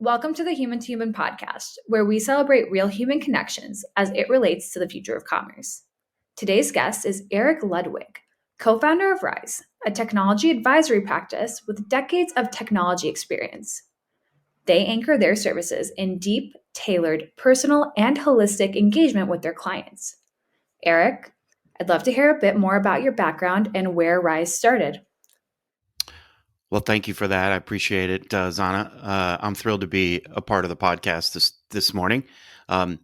Welcome to the Human to Human podcast, where we celebrate real human connections as it relates to the future of commerce. Today's guest is Eric Ludwig, co founder of Rise, a technology advisory practice with decades of technology experience. They anchor their services in deep, tailored, personal, and holistic engagement with their clients. Eric, I'd love to hear a bit more about your background and where Rise started. Well, thank you for that. I appreciate it, Zana. I'm thrilled to be a part of the podcast this morning. Um,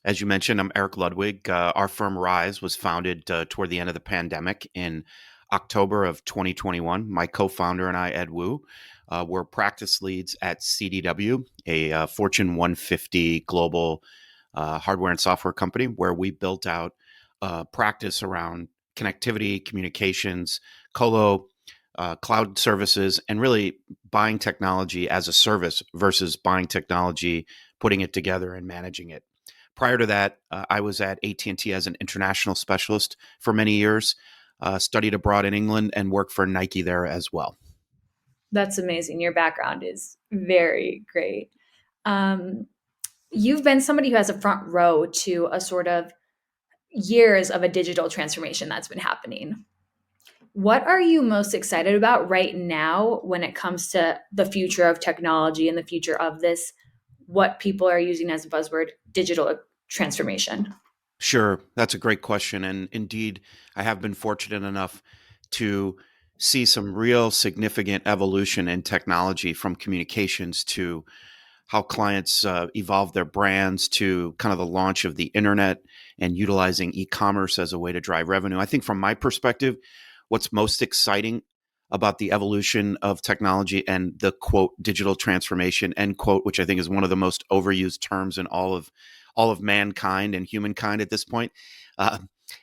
as you mentioned, I'm Eric Ludwig. Our firm Rise was founded toward the end of the pandemic in October of 2021. My co-founder and I, Ed Wu, were practice leads at CDW, a Fortune 150 global hardware and software company, where we built out practice around connectivity, communications, colo, cloud services, and really buying technology as a service versus buying technology, putting it together and managing it. Prior to that, I was at AT&T as an international specialist for many years, studied abroad in England, and worked for Nike there as well. That's amazing. Your background is very great. Um, you've been somebody who has a front row to a sort of years of a digital transformation that's been happening. What are you most excited about right now when it comes to the future of technology and the future of this, what people are using as a buzzword, digital transformation? Sure, that's a great question. And indeed, I have been fortunate enough to see some real significant evolution in technology from communications to how clients evolve their brands to kind of the launch of the internet and utilizing e-commerce as a way to drive revenue. I think from my perspective, what's most exciting about the evolution of technology and the quote digital transformation end quote, which I think is one of the most overused terms in all of mankind and humankind at this point. Uh,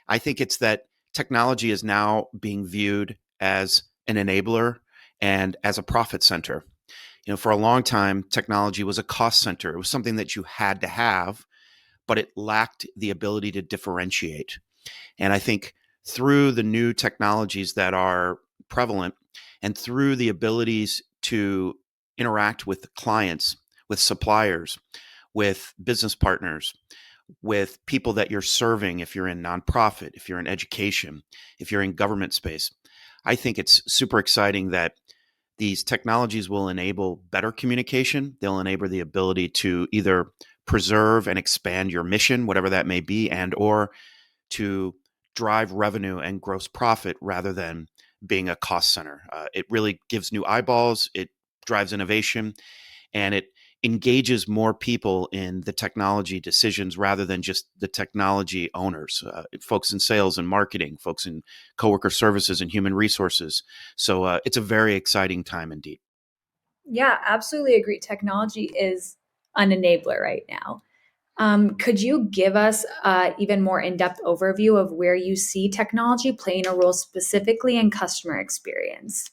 I think it's that technology is now being viewed as an enabler and as a profit center. For a long time, technology was a cost center. It was something that you had to have, but it lacked the ability to differentiate. And I think through the new technologies that are prevalent and through the abilities to interact with clients, with suppliers, with business partners, with people that you're serving, if you're in nonprofit, if you're in education, if you're in government space, I think it's super exciting that these technologies will enable better communication. They'll enable the ability to either preserve and expand your mission, whatever that may be, and or to drive revenue and gross profit rather than being a cost center. It really gives new eyeballs, it drives innovation, and it engages more people in the technology decisions rather than just the technology owners, folks in sales and marketing, folks in coworker services and human resources. So it's a very exciting time indeed. Yeah, absolutely agree. Technology is an enabler right now. Could you give us even more in-depth overview of where you see technology playing a role specifically in customer experience?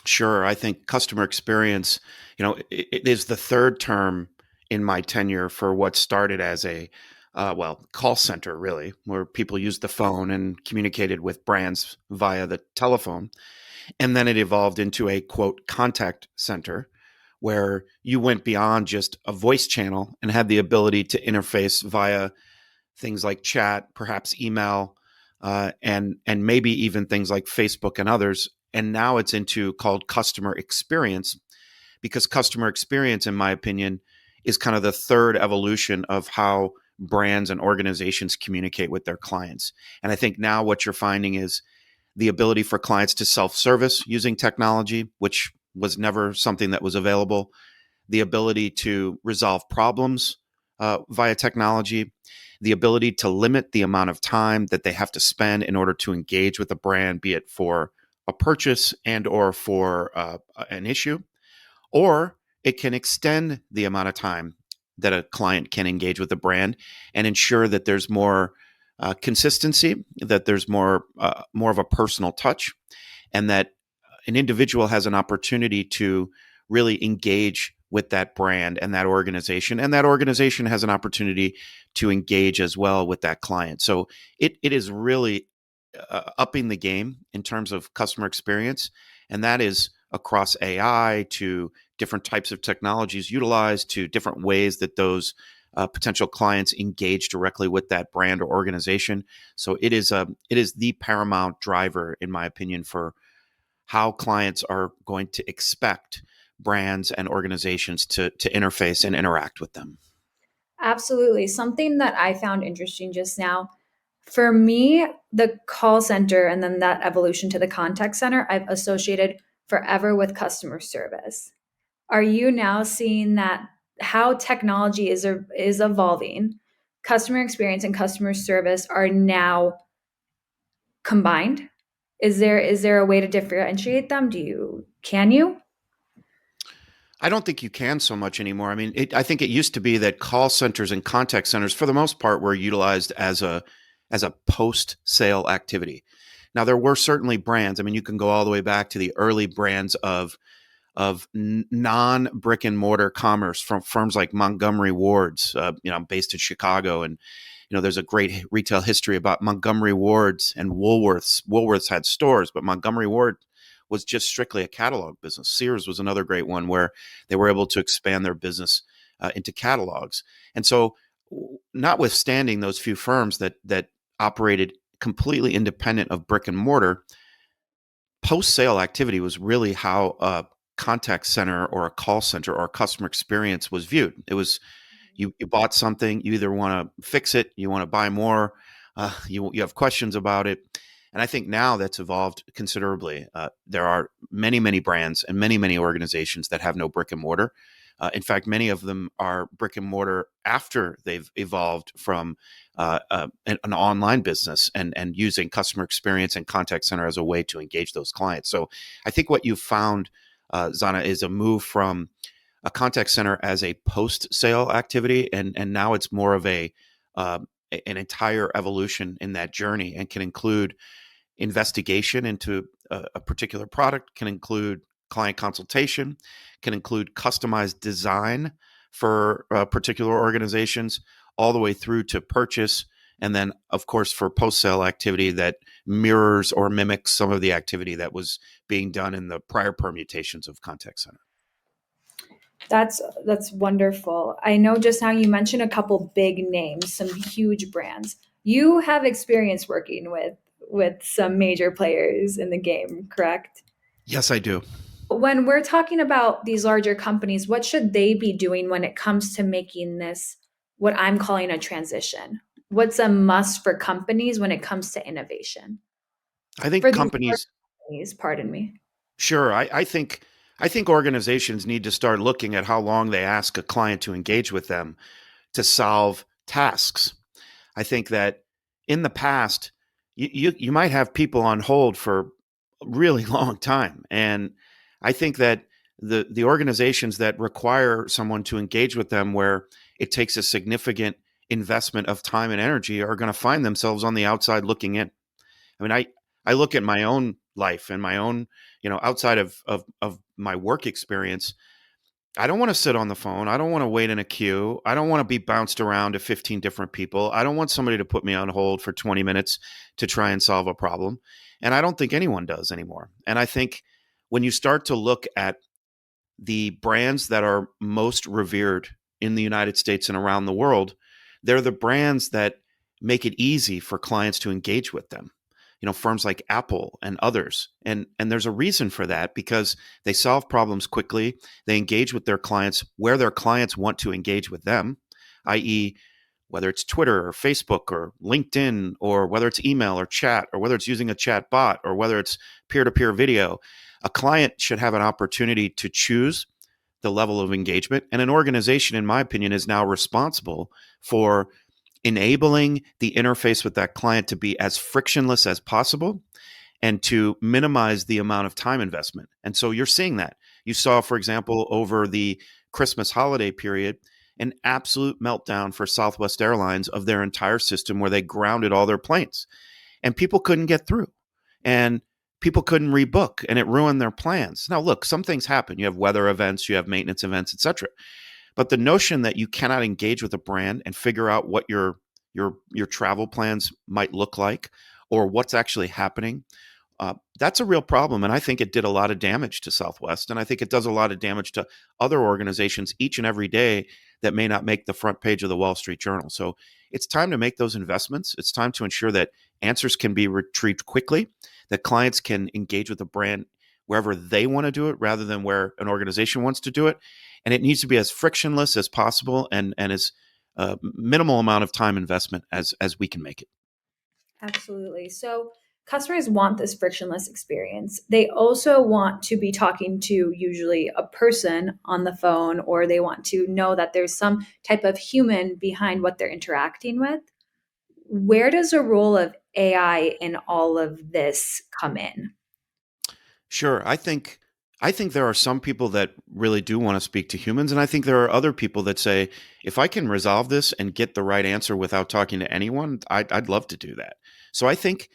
Sure. I think customer experience, it is the third term in my tenure for what started as a, call center, really, where people used the phone and communicated with brands via the telephone. And then it evolved into a quote contact center where you went beyond just a voice channel and had the ability to interface via things like chat, perhaps email, and maybe even things like Facebook and others. And now it's into called customer experience, because customer experience, in my opinion, is kind of the third evolution of how brands and organizations communicate with their clients. And I think now what you're finding is the ability for clients to self-service using technology, which was never something that was available, the ability to resolve problems via technology, the ability to limit the amount of time that they have to spend in order to engage with a brand, be it for a purchase and or for an issue, or it can extend the amount of time that a client can engage with a brand and ensure that there's more consistency, that there's more of a personal touch, and that an individual has an opportunity to really engage with that brand and that organization has an opportunity to engage as well with that client. So it is really upping the game in terms of customer experience, and that is across AI to different types of technologies utilized to different ways that those potential clients engage directly with that brand or organization. So it is the paramount driver, in my opinion, for how clients are going to expect brands and organizations to interface and interact with them. Absolutely. Something that I found interesting just now, for me, the call center and then that evolution to the contact center, I've associated forever with customer service. Are you now seeing that how technology is evolving, customer experience and customer service are now combined? Is there a way to differentiate them? Can you? I don't think you can so much anymore. I mean, I think it used to be that call centers and contact centers, for the most part, were utilized as a post sale activity. Now, there were certainly brands. I mean, you can go all the way back to the early brands of non brick and mortar commerce from firms like Montgomery Ward's, based in Chicago. And, there's a great retail history about Montgomery Ward's and Woolworth's. Woolworth's had stores, but Montgomery Ward was just strictly a catalog business. Sears was another great one where they were able to expand their business into catalogs. And so, notwithstanding those few firms that operated completely independent of brick and mortar, post sale activity was really how a contact center or a call center or a customer experience was viewed. It was you bought something, you either want to fix it, you want to buy more, you have questions about it. And I think now that's evolved considerably. There are many brands and many organizations that have no brick and mortar. In fact, many of them are brick and mortar after they've evolved from an online business and using customer experience and contact center as a way to engage those clients. So I think what you've found, Zana, is a move from a contact center as a post-sale activity, and now it's more of an entire evolution in that journey, and can include investigation into a particular product, can include client consultation, can include customized design for particular organizations, all the way through to purchase. And then, of course, for post sale activity that mirrors or mimics some of the activity that was being done in the prior permutations of contact center. That's wonderful. I know just now you mentioned a couple big names, some huge brands. You have experience working with some major players in the game, correct? Yes, I do. When we're talking about these larger companies, what should they be doing when it comes to making this what I'm calling a transition? What's a must for companies when it comes to innovation? I think For these large companies, companies, pardon me. sure. I think organizations need to start looking at how long they ask a client to engage with them to solve tasks. I think that in the past, you might have people on hold for a really long time, and I think that the organizations that require someone to engage with them, where it takes a significant investment of time and energy, are going to find themselves on the outside looking in. I mean, I look at my own life and my own, outside of my work experience. I don't want to sit on the phone. I don't want to wait in a queue. I don't want to be bounced around to 15 different people. I don't want somebody to put me on hold for 20 minutes to try and solve a problem. And I don't think anyone does anymore. And I think when you start to look at the brands that are most revered in the United States and around the world, they're the brands that make it easy for clients to engage with them. Firms like Apple and others. And there's a reason for that, because they solve problems quickly. They engage with their clients where their clients want to engage with them, i.e., whether it's Twitter or Facebook or LinkedIn, or whether it's email or chat, or whether it's using a chat bot, or whether it's peer-to-peer video. A client should have an opportunity to choose the level of engagement. And an organization, in my opinion, is now responsible for enabling the interface with that client to be as frictionless as possible and to minimize the amount of time investment. And so you're seeing that. You saw, for example, over the Christmas holiday period, an absolute meltdown for Southwest Airlines of their entire system, where they grounded all their planes and people couldn't get through and people couldn't rebook, and it ruined their plans. Now, look, some things happen. You have weather events, you have maintenance events, etc. But the notion that you cannot engage with a brand and figure out what your travel plans might look like, or what's actually happening, That's a real problem. And I think it did a lot of damage to Southwest. And I think it does a lot of damage to other organizations each and every day that may not make the front page of the Wall Street Journal. So it's time to make those investments. It's time to ensure that answers can be retrieved quickly, that clients can engage with the brand wherever they want to do it rather than where an organization wants to do it. And it needs to be as frictionless as possible and as minimal amount of time investment as we can make it. Absolutely. So customers want this frictionless experience. They also want to be talking to usually a person on the phone, or they want to know that there's some type of human behind what they're interacting with. Where does the role of AI in all of this come in? Sure. I think there are some people that really do want to speak to humans, and I think there are other people that say, if I can resolve this and get the right answer without talking to anyone, I'd love to do that. So I think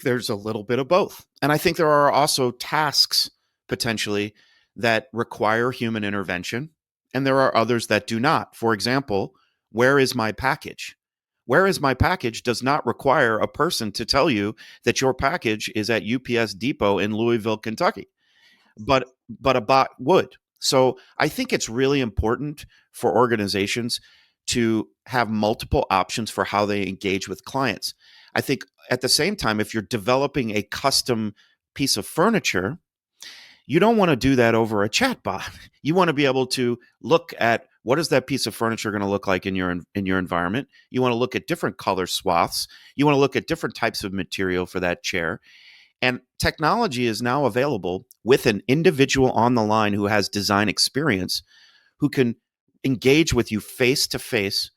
there's a little bit of both, and I think there are also tasks potentially that require human intervention, and there are others that do not. For example, where is my package? Where is my package does not require a person to tell you that your package is at UPS Depot in Louisville, Kentucky, but a bot would. So I think it's really important for organizations to have multiple options for how they engage with clients. I think at the same time, if you're developing a custom piece of furniture, you don't want to do that over a chatbot. You want to be able to look at what is that piece of furniture going to look like in your environment. You want to look at different color swaths. You want to look at different types of material for that chair. And technology is now available with an individual on the line who has design experience, who can engage with you face to face,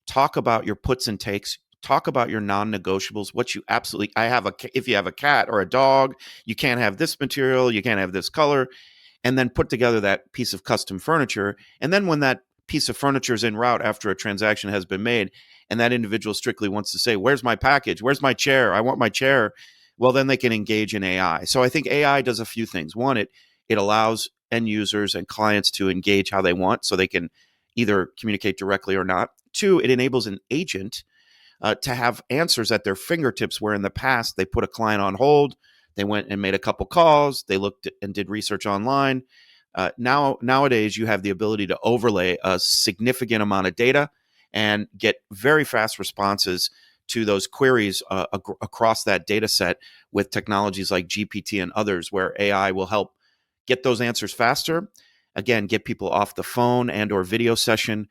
talk about your puts and takes, talk about your non-negotiables, what you absolutely I have a if you have a cat or a dog, you can't have this material, you can't have this color, and then put together that piece of custom furniture. And then when that piece of furniture is en route after a transaction has been made, and that individual strictly wants to say, "Where's my package? Where's my chair? I want my chair." Well, then they can engage in AI. So I think AI does a few things. One, it allows end users and clients to engage how they want, so they can either communicate directly or not. Two, it enables an agent to have answers at their fingertips, where in the past they put a client on hold, they went and made a couple calls, they looked and did research online. Nowadays, you have the ability to overlay a significant amount of data and get very fast responses to those queries across that data set with technologies like GPT and others, where AI will help get those answers faster. Again, get people off the phone and or video session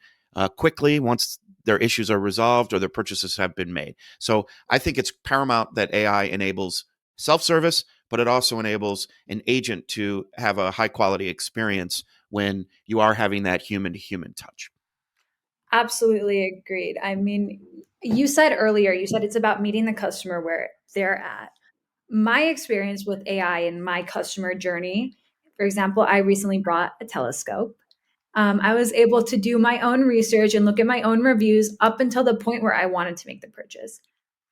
quickly once their issues are resolved or their purchases have been made. So I think it's paramount that AI enables self-service, but it also enables an agent to have a high quality experience when you are having that human to human touch. Absolutely agreed. I mean, you said earlier, you said it's about meeting the customer where they're at. My experience with AI in my customer journey, for example, I recently brought a telescope. I was able to do my own research and look at my own reviews up until the point where I wanted to make the purchase.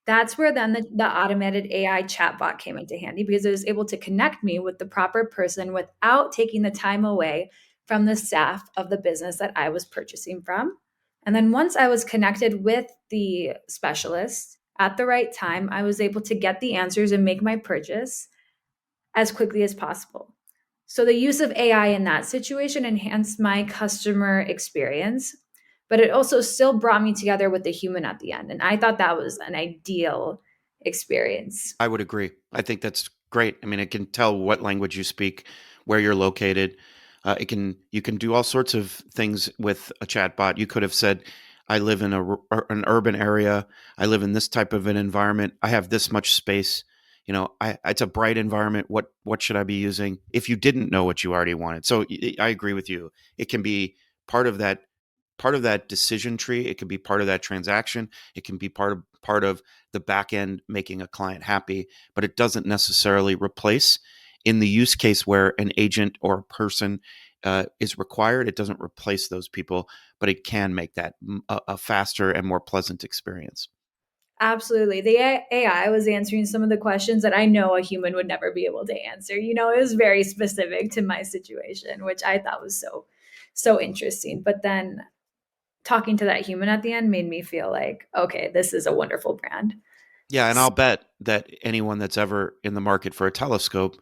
That's where then the automated AI chatbot came into handy, because it was able to connect me with the proper person without taking the time away from the staff of the business that I was purchasing from. And then once I was connected with the specialist at the right time, I was able to get the answers and make my purchase as quickly as possible. So the use of AI in that situation enhanced my customer experience, but it also still brought me together with the human at the end. And I thought that was an ideal experience. I would agree. I think that's great. I mean, it can tell what language you speak, where you're located. You can do all sorts of things with a chatbot. You could have said, "I live in an urban area. I live in this type of an environment. I have this much space. It's a bright environment. What should I be using?" If you didn't know what you already wanted, so I agree with you. It can be part of that part of that decision tree. It can be part of that transaction. It can be part of the back end making a client happy, but it doesn't necessarily replace in the use case where an agent or a person is required. It doesn't replace those people, but it can make that a faster and more pleasant experience. Absolutely. The AI was answering some of the questions that I know a human would never be able to answer. It was very specific to my situation, which I thought was so interesting. But then talking to that human at the end made me feel like, okay, this is a wonderful brand. Yeah, and I'll bet that anyone that's ever in the market for a telescope,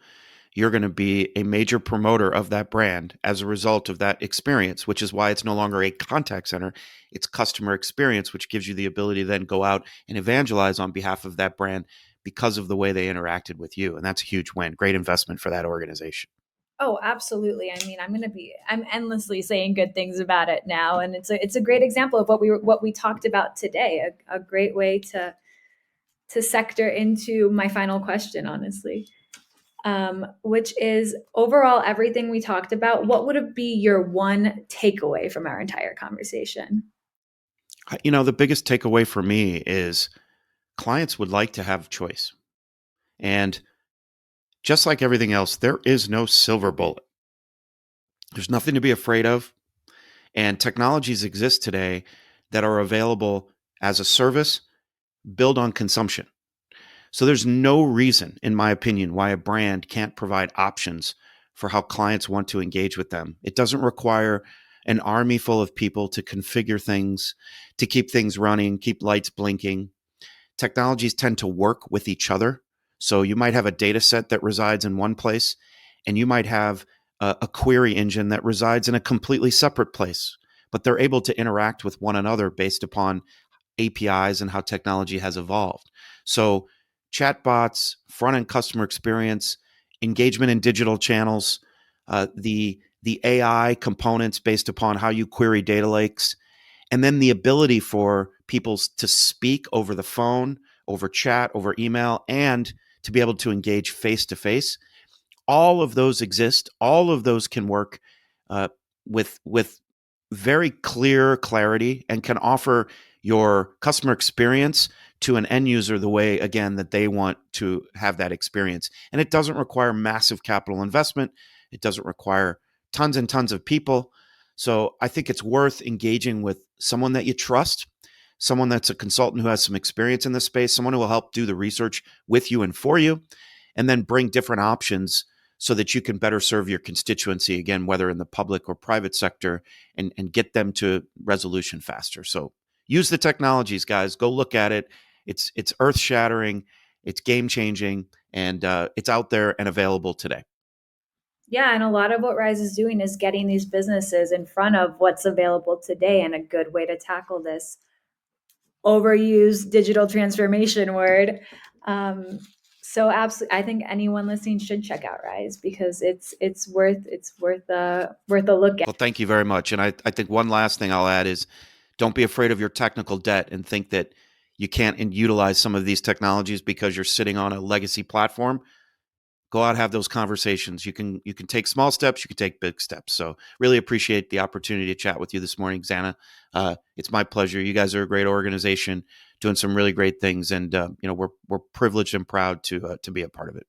you're going to be a major promoter of that brand as a result of that experience, which is why it's no longer a contact center. It's customer experience, which gives you the ability to then go out and evangelize on behalf of that brand because of the way they interacted with you. And that's a huge win. Great investment for that organization. Oh, absolutely. I mean, I'm endlessly saying good things about it now, and it's a great example of what we talked about today. A great way to sector into my final question, honestly, which is overall everything we talked about. What would it be your one takeaway from our entire conversation? The biggest takeaway for me is clients would like to have choice. And just like everything else, there is no silver bullet. There's nothing to be afraid of. And technologies exist today that are available as a service, build on consumption. So there's no reason, in my opinion, why a brand can't provide options for how clients want to engage with them. It doesn't require an army full of people to configure things, to keep things running, keep lights blinking. Technologies tend to work with each other. So you might have a data set that resides in one place, and you might have a query engine that resides in a completely separate place, but they're able to interact with one another based upon APIs and how technology has evolved. So, chatbots, front end customer experience, engagement in digital channels, the AI components based upon how you query data lakes, and then the ability for people to speak over the phone, over chat, over email, and to be able to engage face to face. All of those exist. All of those can work uh, with very clear clarity and can offer your customer experience to an end user the way, again, that they want to have that experience. And it doesn't require massive capital investment. It doesn't require tons and tons of people. So I think it's worth engaging with someone that you trust, someone that's a consultant who has some experience in this space, someone who will help do the research with you and for you, and then bring different options so that you can better serve your constituency, again, whether in the public or private sector, and get them to resolution faster. So use the technologies, guys. Go look at it. It's earth shattering, it's game changing, and it's out there and available today. Yeah, and a lot of what Rise is doing is getting these businesses in front of what's available today, and a good way to tackle this overused digital transformation word. Um, so absolutely, I think anyone listening should check out Rise because it's worth a look at. Well, thank you very much. And I think one last thing I'll add is don't be afraid of your technical debt and think that you can't utilize some of these technologies because you're sitting on a legacy platform. Go out, have those conversations. You can take small steps, you can take big steps. So really appreciate the opportunity to chat with you this morning, Xana. It's my pleasure. You guys are a great organization, doing some really great things, and we're privileged and proud to be a part of it.